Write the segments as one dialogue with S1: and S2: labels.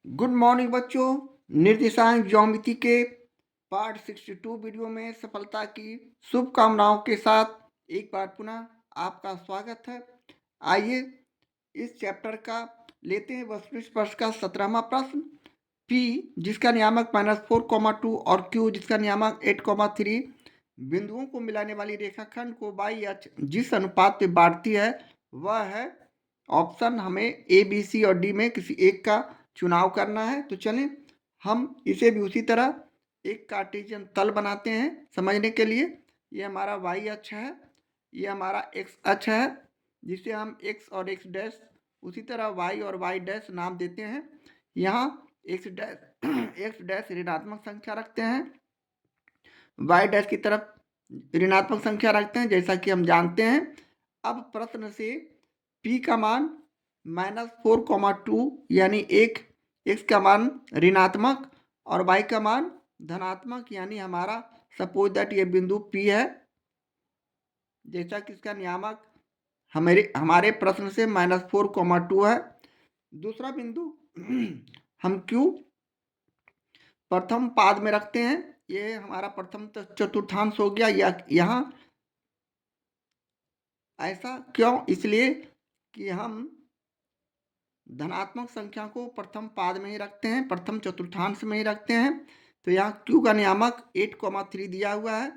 S1: Good morning बच्चों। निर्देशांक geometry के पार्ट 62 वीडियो में सफलता की शुभकामनाओं के साथ एक बार पुनः आपका स्वागत है। आइए इस चैप्टर का लेते हैं वस्तु स्पर्श का 17वां प्रश्न। P जिसका नियामक -4, 2 और Q जिसका नियामक 8, 3 बिंदुओं को मिलाने वाली रेखाखंड को बाई अक्ष जिस अनुपात पे बांटती है वह है ऑप्शन। हमें ए बी सी और डी में किसी एक का चुनाव करना है। तो चलें हम इसे भी उसी तरह एक कार्टेशियन तल बनाते हैं समझने के लिए। ये हमारा वाई अक्ष है, ये हमारा एक्स अक्ष है जिसे हम एक्स और एक्स डैश उसी तरह वाई और वाई डैश नाम देते हैं। यहाँ एक्स डैश ऋणात्मक संख्या रखते हैं, वाई डैश की तरफ ऋणात्मक संख्या रखते हैं जैसा कि हम जानते हैं। अब प्रश्न से P का मान -4, 2 यानी एक x का मान ऋणात्मक और y का मान धनात्मक यानी हमारा सपोज दैट ये बिंदु P है जैसा कि इसका नियामक हमारे प्रश्न से -4, 2 है। दूसरा बिंदु हम Q प्रथम पाद में रखते हैं। ये हमारा प्रथम चतुर्थांश हो गया। यहाँ ऐसा क्यों? इसलिए कि हम धनात्मक संख्या को प्रथम पाद में ही रखते हैं, प्रथम चतुर्थांश में ही रखते हैं। तो यहाँ Q का नियामक 8, 3 दिया हुआ है।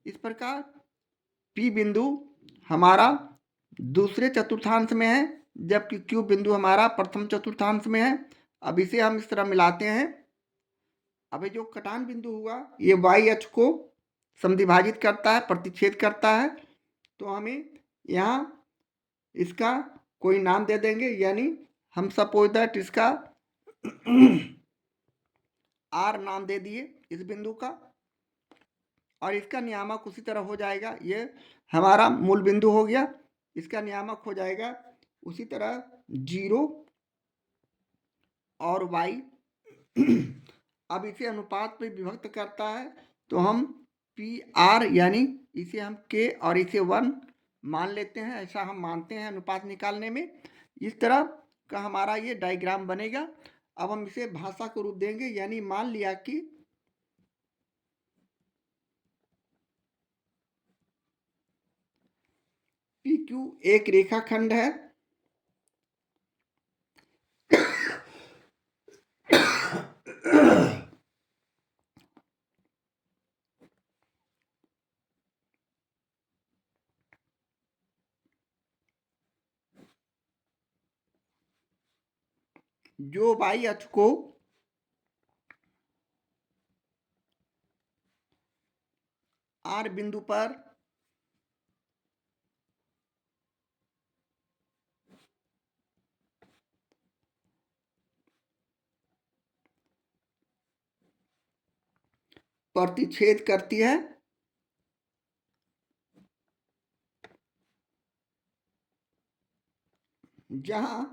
S1: इस प्रकार P बिंदु हमारा दूसरे चतुर्थांश में है जबकि Q बिंदु हमारा प्रथम चतुर्थांश में है। अब इसे हम इस तरह मिलाते हैं। अब जो कटान बिंदु हुआ ये y अक्ष को समद्विभाजित करता है, प्रतिच्छेद करता है। तो हमें यहाँ इसका कोई नाम दे देंगे, यानी हम सपोज दैट इसका R नाम दे दिए इस बिंदु का, और इसका नियामक उसी तरह हो जाएगा। ये हमारा मूल बिंदु हो गया, इसका नियामक हो जाएगा उसी तरह 0 और y। अब इसे अनुपात में विभक्त करता है तो हम PR यानी इसे हम K और इसे 1 मान लेते हैं, ऐसा हम मानते हैं अनुपात निकालने में। इस तरह का हमारा ये डायग्राम बनेगा। अब हम इसे भाषा को रूप देंगे, यानी मान लिया कि PQ एक रेखाखंड है जो y अक्ष को R बिंदु पर प्रतिच्छेद करती है, जहां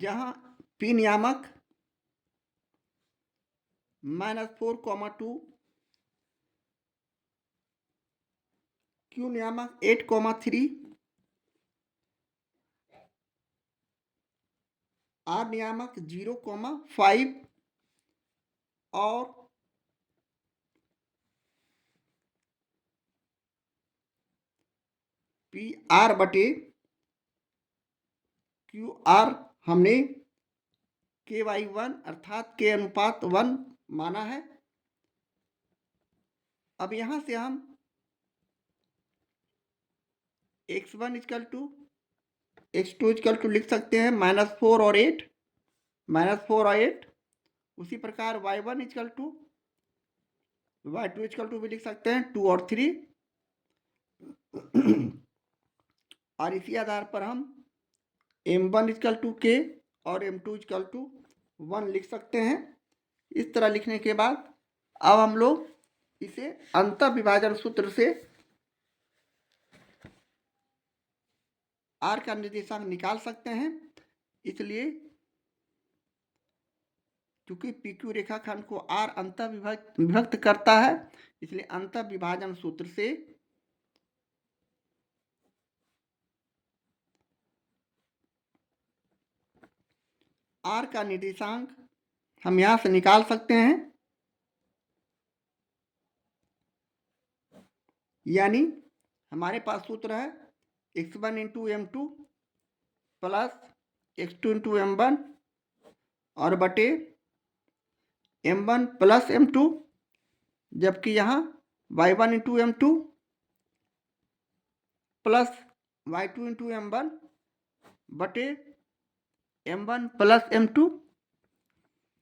S1: जहां P नियामक -4, 2, Q नियामक 8, 3, R नियामक 0, 5 और PR बटे QR हमने KY1 अर्थात K अनुपात 1 माना है। अब यहां से हम x1 equal to x2 equal to लिख सकते हैं -4 और 8, -4 और 8। उसी प्रकार y1 equal to y2 equal to भी लिख सकते हैं 2 और 3। और इसी आधार पर हम m1 इक्वल टू k और m2 इक्वल टू 1 लिख सकते हैं। इस तरह लिखने के बाद अब हम लोग इसे अंतः विभाजन सूत्र से R का निर्देशांक निकाल सकते हैं। इसलिए क्योंकि PQ रेखाखंड को R अंतः विभक्त करता है, इसलिए अंतः विभाजन सूत्र से आर का निर्देशांक हम यहाँ से निकाल सकते हैं, यानी हमारे पास सूत्र है x1 into m2 plus x2 into m1 और बटे m1 प्लस m2, जबकि यहाँ y1 into m2 plus y2 into m1 बटे m1 प्लस m2।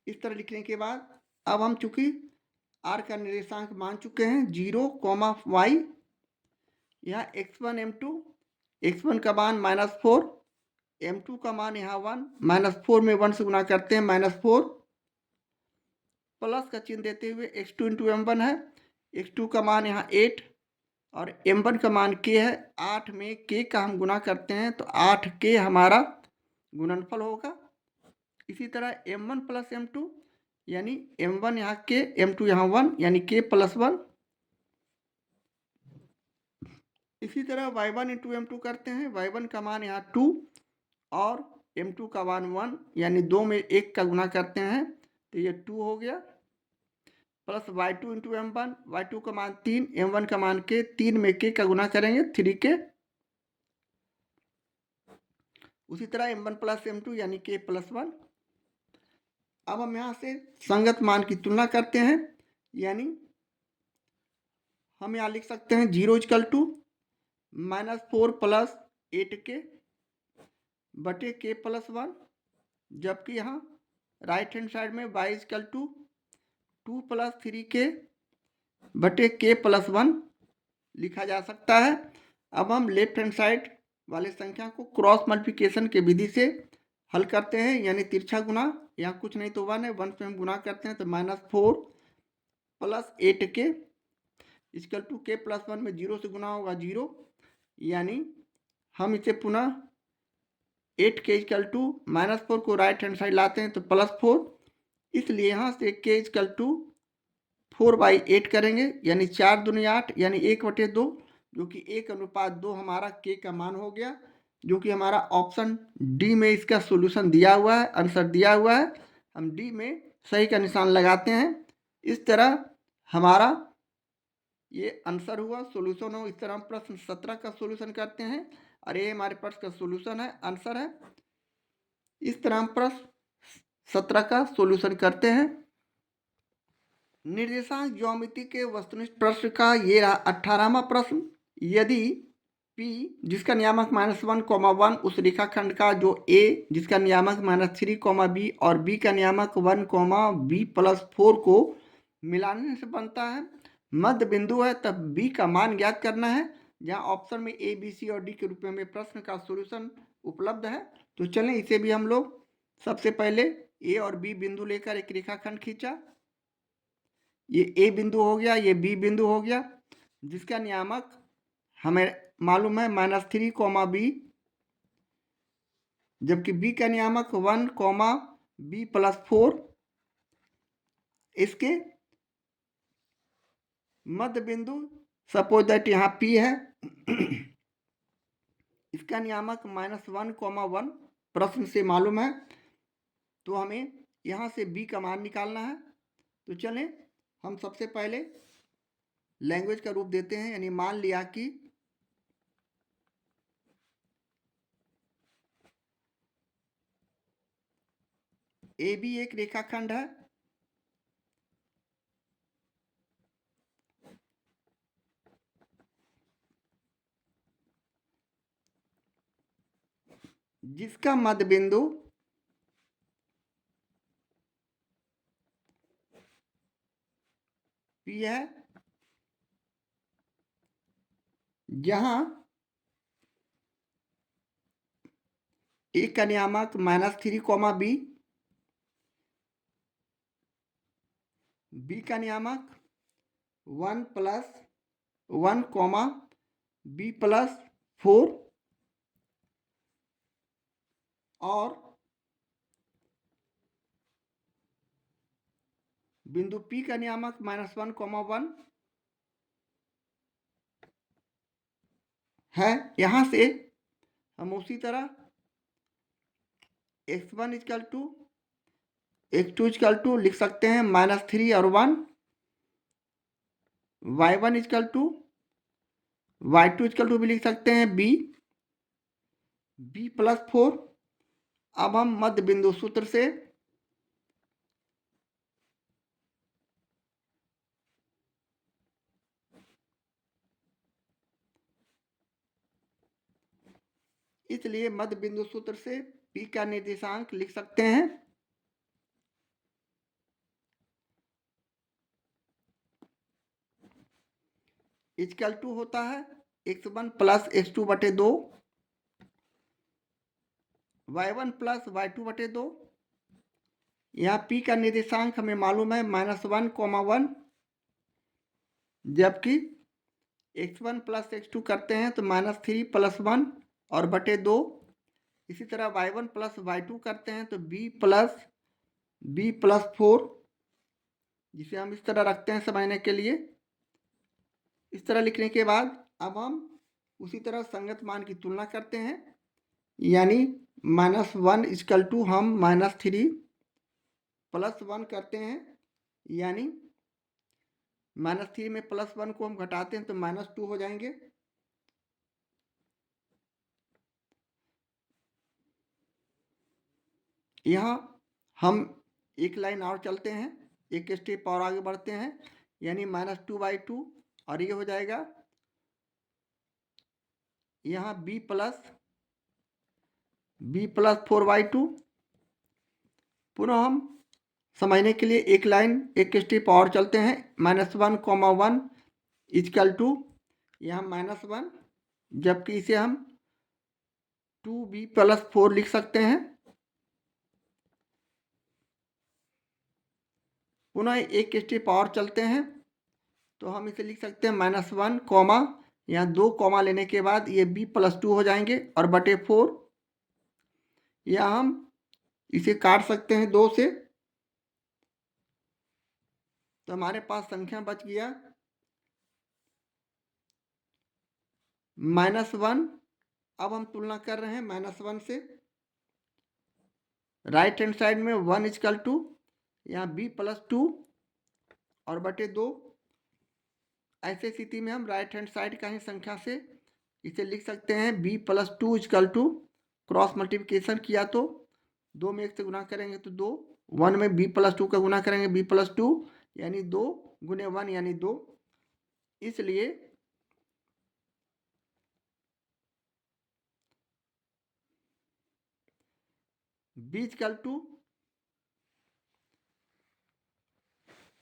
S1: इस तरह लिखने के बाद अब हम चूंकि r का निर्देशांक मान चुके हैं 0, y, यहाँ x1 m2, x1 का मान -4, m2 का मान यहाँ 1, -4 में 1 से गुना करते हैं -4, प्लस का चिन्ह देते हुए x2 इंटू m1 है, x2 का मान यहाँ 8 और m1 का मान k है। 8 में k का हम गुना करते हैं तो 8k हमारा गुणनफल होगा। इसी तरह m1 प्लस m2 यानी m1 यहाँ k, m2 यहाँ 1 यानी k प्लस 1। इसी तरह y1 इंटू m2 करते हैं, y1 का मान यहाँ 2 और m2 का मान 1 यानी 2 में 1 का गुना करते हैं तो ये 2 हो गया, plus y2 into m1, y2 का मान 3, m1 का मान k, 3 में k का गुना करेंगे 3k। उसी तरह m1 प्लस m2 यानी k प्लस 1। अब हम यहाँ से संगत मान की तुलना करते हैं, यानी हम यहाँ लिख सकते हैं 0 इक्वल टू -4 प्लस 8k बटे k प्लस 1, जबकि यहाँ राइट हैंड साइड में y equal to 2 plus 3k बटे k प्लस 1 लिखा जा सकता है। अब हम लेफ्ट हैंड साइड वाले संख्या को क्रॉस मल्टीप्लिकेशन के विधि से हल करते हैं, यानी तिरछा गुना, यहाँ कुछ नहीं तो 1 है, 1 से हम गुना करते हैं तो -4 plus 8k equal to k plus 1 में 0 से गुना होगा 0, यानी हम इसे पुनः 8k इक्वल टू -4 को राइट हैंड साइड लाते हैं तो +4, इसलिए यहाँ से k इक्वल टू 4/8 करेंगे, यानी 4 दूनी 8 यानी 1/2, जो कि 1:2 हमारा k का मान हो गया, जो कि हमारा ऑप्शन डी में इसका सोल्यूशन दिया हुआ है, आंसर दिया हुआ है। हम डी में सही का निशान लगाते हैं। इस तरह हमारा ये आंसर हुआ, सोल्यूशन हो। इस तरह हम प्रश्न 17 का सोल्यूशन करते हैं और ये हमारे प्रश्न का सोल्यूशन है, आंसर है। इस तरह हम प्रश्न 17 का सोल्यूशन करते हैं। निर्देशांक ज्योमेट्री के वस्तुनिष्ठ प्रश्न का ये रहा 18वां प्रश्न। यदि P जिसका नियामक -1, 1 उस रेखाखंड का जो A जिसका नियामक -3, B और B का नियामक 1, B + 4 को मिलाने से बनता है, मध्य बिंदु है, तब B का मान ज्ञात करना है। जहाँ ऑप्शन में A, B, C और D के रूप में प्रश्न का सोल्यूशन उपलब्ध है। तो चलें इसे भी हम लोग सबसे पहले A और B बिंदु लेकर एक रेखाखंड खींचा। ये A बिंदु हो गया, ये B बिंदु हो गया, जिसका नियामक हमें मालूम है -3, B, जबकि B का नियामक 1, B + 4। इसके मध्य बिंदु सपोज दैट यहाँ P है, इसका नियामक -1, 1 प्रश्न से मालूम है, तो हमें यहाँ से B का मान निकालना है। तो चलें हम सबसे पहले लैंग्वेज का रूप देते हैं, यानी मान लिया कि AB एक रेखाखंड है, जिसका मध्य बिंदु P है, जहां A का नियामक -3, B, B का नियामक 1 + 1, B + 4 और बिंदु P का नियामक -1, 1 है। यहाँ से हम उसी तरह x1 equal to x2 equal to लिख सकते हैं -3 और 1, y1 equal to y2 equal to भी लिख सकते हैं b प्लस 4। अब हम मध्य बिंदु सूत्र से इसलिए मध्य बिंदु सूत्र से p का निर्देशांक लिख सकते हैं इक्वल टू होता है x1 प्लस x2 बटे 2, y1 प्लस y2 बटे 2। यहाँ p का निर्देशांक हमें मालूम है -1, 1, जबकि x1 प्लस x2 करते हैं तो -3 प्लस 1 और बटे 2। इसी तरह y1 प्लस y2 करते हैं तो b प्लस 4, जिसे हम इस तरह रखते हैं समझने के लिए। इस तरह लिखने के बाद अब हम उसी तरह संगत मान की तुलना करते हैं, यानी -1 इक्वल टू हम -3 प्लस 1 करते हैं, यानी -3 में +1 को हम घटाते हैं तो -2 हो जाएंगे। यहाँ हम एक लाइन और चलते हैं, एक स्टेप और आगे बढ़ते हैं, यानी -2/2 और ये हो जाएगा यहाँ b प्लस 4/2। पुनः हम समझने के लिए एक लाइन एक स्टेप और चलते हैं, -1, 1 इक्वल टू यहाँ -1, जबकि इसे हम 2b प्लस 4 लिख सकते हैं। पुनः एक स्टेप और चलते हैं तो हम इसे लिख सकते हैं -1, यहाँ 2 कॉमा लेने के बाद ये b प्लस 2 हो जाएंगे और बटे 4। या हम इसे काट सकते हैं 2 से, तो हमारे पास संख्या बच गया -1। अब हम तुलना कर रहे हैं -1 से। राइट हैंड साइड में 1 इक्वल टू यहाँ b प्लस 2 और बटे 2। ऐसे स्थिति में हम राइट हैंड साइड का ही संख्या से इसे लिख सकते हैं b plus 2 equal to, cross multiplication किया तो 2 में 1 से गुना करेंगे तो 2, 1 में b प्लस 2 का गुना करेंगे b प्लस 2 यानी 2 गुने 1 यानी 2। इसलिए b इक्वल टू,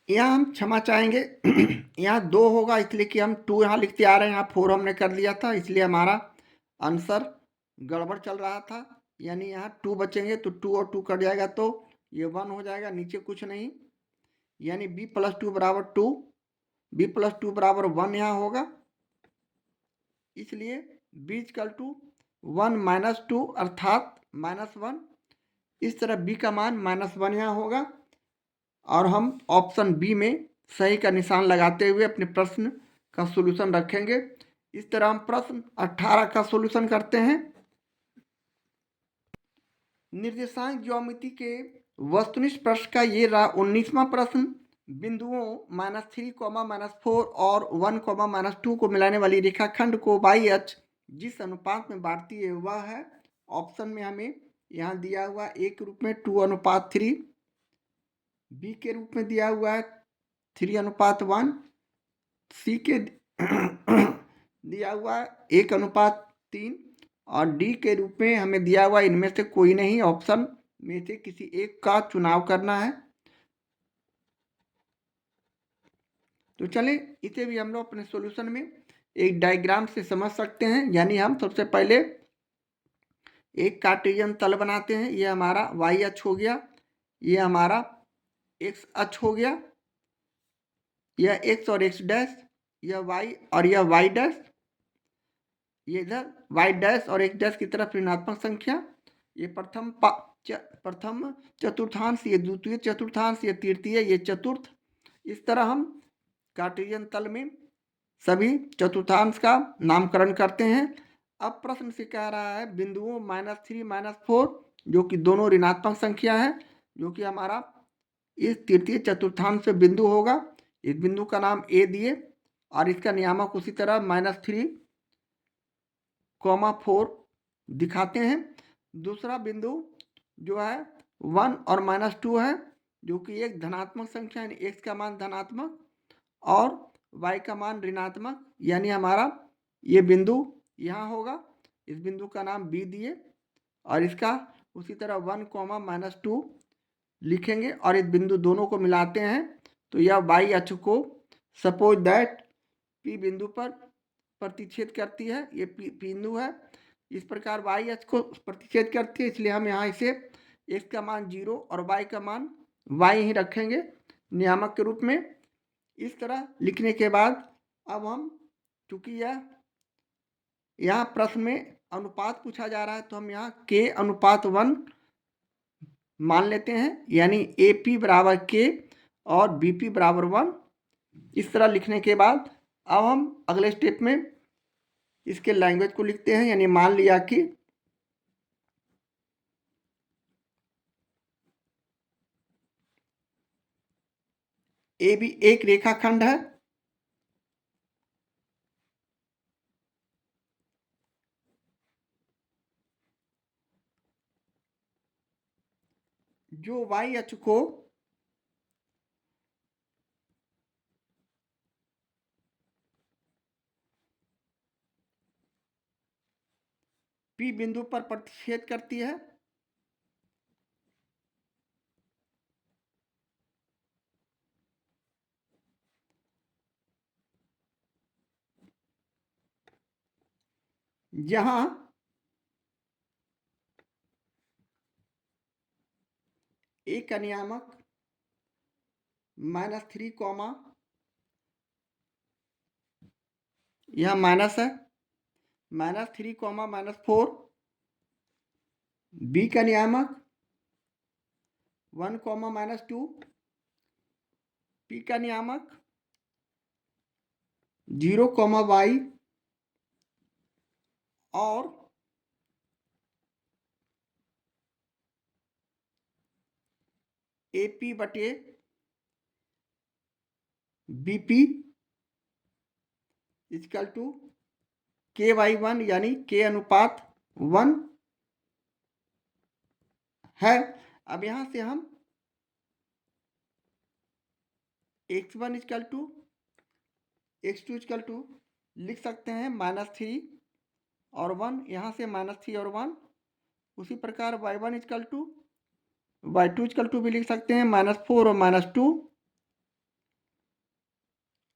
S1: यहाँ हम क्षमा चाहेंगे यहाँ 2 होगा इसलिए कि हम 2 यहाँ लिखते आ रहे हैं, यहाँ 4 हमने कर लिया था, इसलिए हमारा आंसर गड़बड़ चल रहा था। यानी यहाँ 2 बचेंगे तो 2 और 2 कट जाएगा तो ये 1 हो जाएगा, नीचे कुछ नहीं, यानी b प्लस 2 बराबर 2, b प्लस 2 बराबर 1 यहाँ होगा। इसलिए b इक्वल टू 1 - 2 अर्थात -1। इस तरह b का मान -1 यहाँ होगा और हम ऑप्शन बी में सही का निशान लगाते हुए अपने प्रश्न का सॉल्यूशन रखेंगे। इस तरह हम प्रश्न 18 का सॉल्यूशन करते हैं। निर्देशांक ज्योमेट्री के वस्तुनिष्ठ प्रश्न का ये रहा 19वां प्रश्न। बिंदुओं -3, -4 और 1, -2 को मिलाने वाली रेखाखंड को y अक्ष जिस अनुपात में बांटती है वह है। ऑप्शन में हमें यहाँ दिया हुआ ए के रूप में 2:3, बी के रूप में दिया हुआ है 3:1, सी के दिया हुआ है 1:3 और डी के रूप में हमें दिया हुआ इनमें से कोई नहीं, ऑप्शन में से किसी एक का चुनाव करना है। तो चले इसे भी हम लोग अपने सॉल्यूशन में एक डायग्राम से समझ सकते हैं। यानी हम सबसे पहले एक कार्टेशियन तल बनाते हैं। ये हमारा y अक्ष हो गया, ये हमारा x अक्ष हो गया, यह x और x डैश, यह y और यह y डैश, ये इधर y डैश और x डैश की तरफ ऋणात्मक संख्या, ये प्रथम चतुर्थांश, ये द्वितीय चतुर्थांश, ये तृतीय, ये चतुर्थ। इस तरह हम कार्टेशियन तल में सभी चतुर्थांश का नामकरण करते हैं। अब प्रश्न से कह रहा है बिंदुओं -3, -4 जो कि दोनों ऋणात्मक संख्या है, जो कि हमारा इस तृतीय चतुर्थांश बिंदु होगा। इस बिंदु का नाम ए दिए और इसका नियामक उसी तरह -3,4 दिखाते हैं। दूसरा बिंदु जो है 1 और -2 है, जो कि एक धनात्मक संख्या यानी x का मान धनात्मक और y का मान ऋणात्मक, यानी हमारा ये बिंदु यहाँ होगा। इस बिंदु का नाम b दिए और इसका उसी तरह 1, -2 लिखेंगे और इस बिंदु दोनों को मिलाते हैं तो यह y अक्ष को सपोज दैट p बिंदु पर प्रतिच्छेद करती है। ये p बिंदु है, इस प्रकार y अक्ष को प्रतिच्छेद करती है, इसलिए हम यहाँ इसे x का मान 0 और y का मान y ही रखेंगे नियामक के रूप में। इस तरह लिखने के बाद अब हम, चूंकि यह यहाँ प्रश्न में अनुपात पूछा जा रहा है, तो हम यहाँ k/1 मान लेते हैं, यानी AP बराबर k और BP बराबर 1। इस तरह लिखने के बाद अब हम अगले स्टेप में इसके लैंग्वेज को लिखते हैं, यानी मान लिया कि AB एक रेखाखंड है जो y अक्ष को P बिंदु पर प्रतिच्छेद करती है। जहां A का नियामक -3, यह माइनस है, -3, -4। B का नियामक 1, -2। P का नियामक 0, y और AP बटे BP इक्वल टू k/1 यानी k/1 है। अब यहां से हम x1 equal to x2 equal to लिख सकते हैं -3 और 1, यहाँ से -3 और 1। उसी प्रकार y1 equal to y2 equal to भी लिख सकते हैं -4 और -2,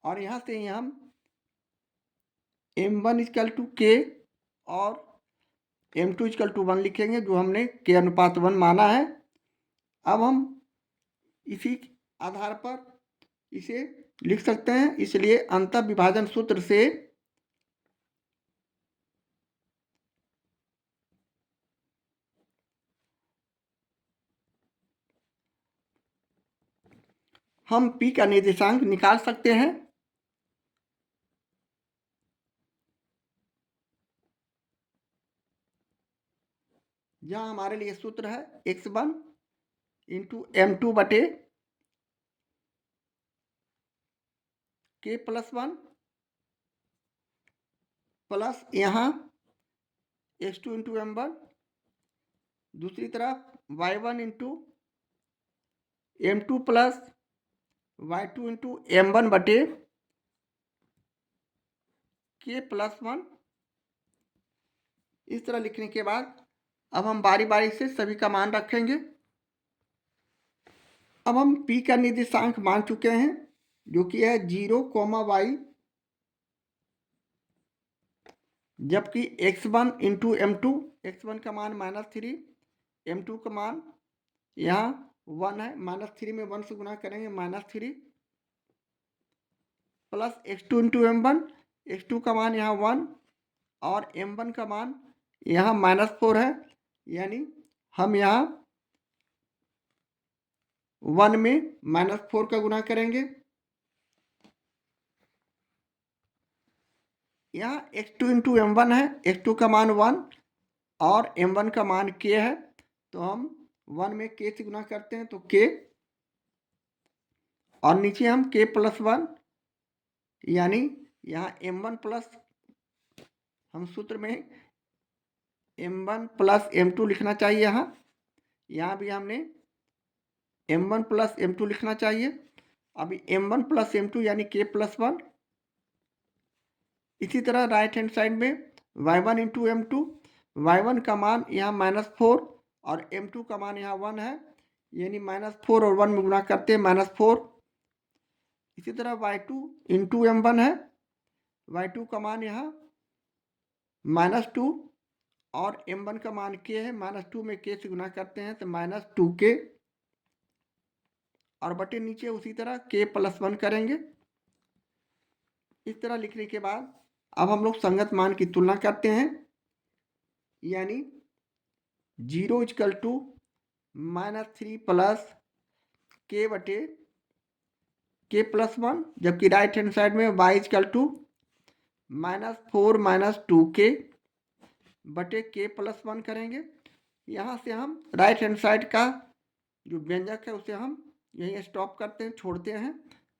S1: और यहाँ से ही हम m1 इक्वल टू k और m2 इक्वल टू 1 लिखेंगे, जो हमने k/1 माना है। अब हम इसी आधार पर इसे लिख सकते हैं, इसलिए अंतः विभाजन सूत्र से हम P का निर्देशांक निकाल सकते हैं। यहाँ हमारे लिए सूत्र है x1 इंटू m2 बटे k+1 प्लस यहाँ x2 इंटू m1, दूसरी तरफ y1 into m2 plus y2 into m1 बटे k+1। इस तरह लिखने के बाद अब हम बारी बारी से सभी का मान रखेंगे। अब हम P का निर्देशांक मान चुके हैं, जो कि है 0, y, जबकि x1 इंटू m2, x1 का मान -3, m2 का मान यहाँ 1 है, -3 में 1 से गुना करेंगे -3 plus x2 into m1, x2 का मान यहाँ 1 और m1 का मान यहाँ -4 है, यानी हम यहाँ 1 में -4 का गुना करेंगे। यहाँ x2 इंटू m1 है, x2 का मान 1 और m1 का मान k है, तो हम 1 में k से गुना करते हैं तो k और नीचे हम k+1 यानी यहाँ m1 प्लस, हम सूत्र में m1 प्लस m2 लिखना चाहिए। यहाँ भी हमने m1 प्लस m2 लिखना चाहिए। अभी m1 प्लस m2 यानी k+1। इसी तरह राइट हैंड साइड में y1 इंटू m2, y1 का मान यहाँ -4 और m2 का मान यहाँ 1 है, यानी -4 और 1 में गुणा करते हैं -4। इसी तरह y2 इंटू m1 है, y2 का मान यहाँ -2 और m1 का मान k है, -2 में k से गुणा करते हैं तो -2k, और बटे नीचे उसी तरह k+1 करेंगे। इस तरह लिखने के बाद अब हम लोग संगत मान की तुलना करते हैं, यानी 0 = -3 प्लस k बटे k+1, जबकि राइट हैंड साइड में y = -4 - 2k बटे k+1 करेंगे। यहाँ से हम राइट हैंड साइड का जो व्यंजक है उसे हम यहीं स्टॉप करते हैं, छोड़ते हैं,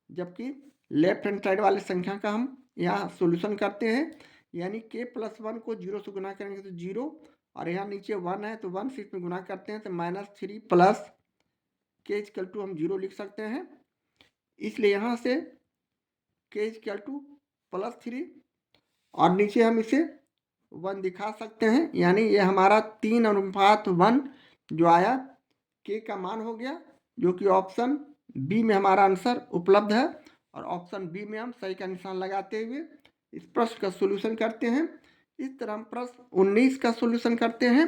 S1: जबकि लेफ्ट हैंड साइड वाले संख्या का हम यहाँ सॉल्यूशन करते हैं। यानी k+1 को 0 से गुना करेंगे तो 0, और यहाँ नीचे 1 है तो 1 से इसमें गुना करते हैं तो -3 प्लस k = हम 0 लिख सकते हैं। इसलिए यहाँ से k = +3 और नीचे हम इसे 1 दिखा सकते हैं, यानी ये हमारा 3:1 जो आया k का मान हो गया, जो कि ऑप्शन बी में हमारा आंसर उपलब्ध है। और ऑप्शन बी में हम सही का निशान लगाते हुए इस प्रश्न का सॉल्यूशन करते हैं। इस तरह हम प्रश्न 19 का सॉल्यूशन करते हैं।